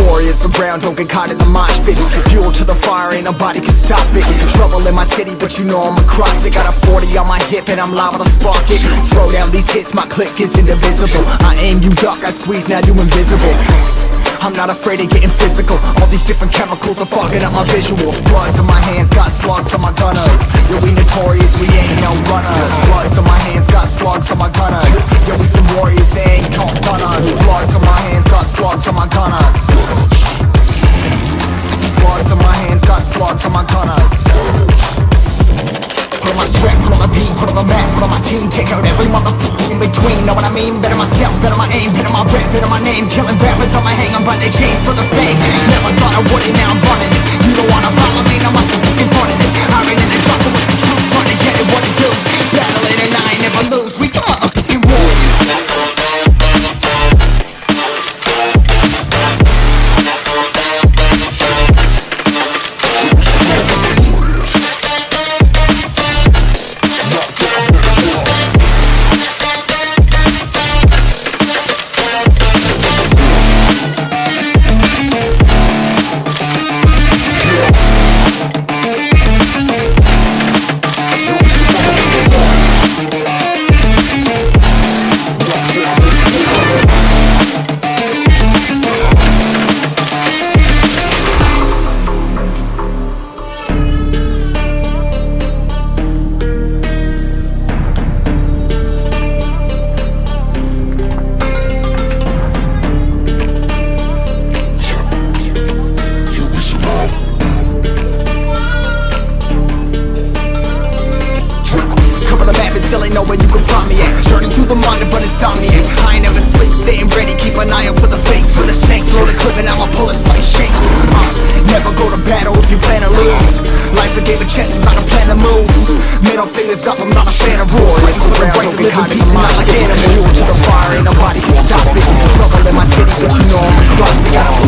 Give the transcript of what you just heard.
Warriors around, don't get caught in the mosh pit. Fuel to the fire, ain't nobody can stop it. Trouble in my city, but you know I'm across it. Got a 40 on my hip and I'm liable to spark it. Throw down these hits, my click is indivisible. I aim, you duck, I squeeze, now you invisible. I'm not afraid of getting physical. All these different chemicals are fogging up my visuals. Bloods on my hands, got slugs on my gunners. Yo, we notorious, we ain't no runners. Bloods on my hands, got slugs on my gunners. Yo, we some warriors, they ain't no runners. Bloods on my hands, got slugs on my gunners. Bloods on my hands, got slugs on my gunners. Put on my strap, put on the beat, put on the map, put on my team. Take out every motherfucker in between, know what I mean? Better myself, better my aim, better my rap, better my name. Killing rappers on my hang on by their chains for the fame. Never thought I would it, now I'm running this. You don't wanna follow me, now I'm in front of this. I ran in the truck with the troops, trying to get it what it does. Battling and I ain't never lose, we some motherfucking warriors. Still ain't know where you can find me at. Journey through the mind of an insomniac. I ain't never sleep, staying ready, keep an eye out for the fakes. For the snakes, load a clip and I'ma pull it like shakes. Never go to battle if you plan to lose. Life gave a chance, I'm not a plan to moves. Middle fingers up, I'm not a fan of rules. Fight for the right to live in peace and not like animals. Fuel to the fire, ain't nobody can stop it. Struggle in my city, but you know I'm across it. Got a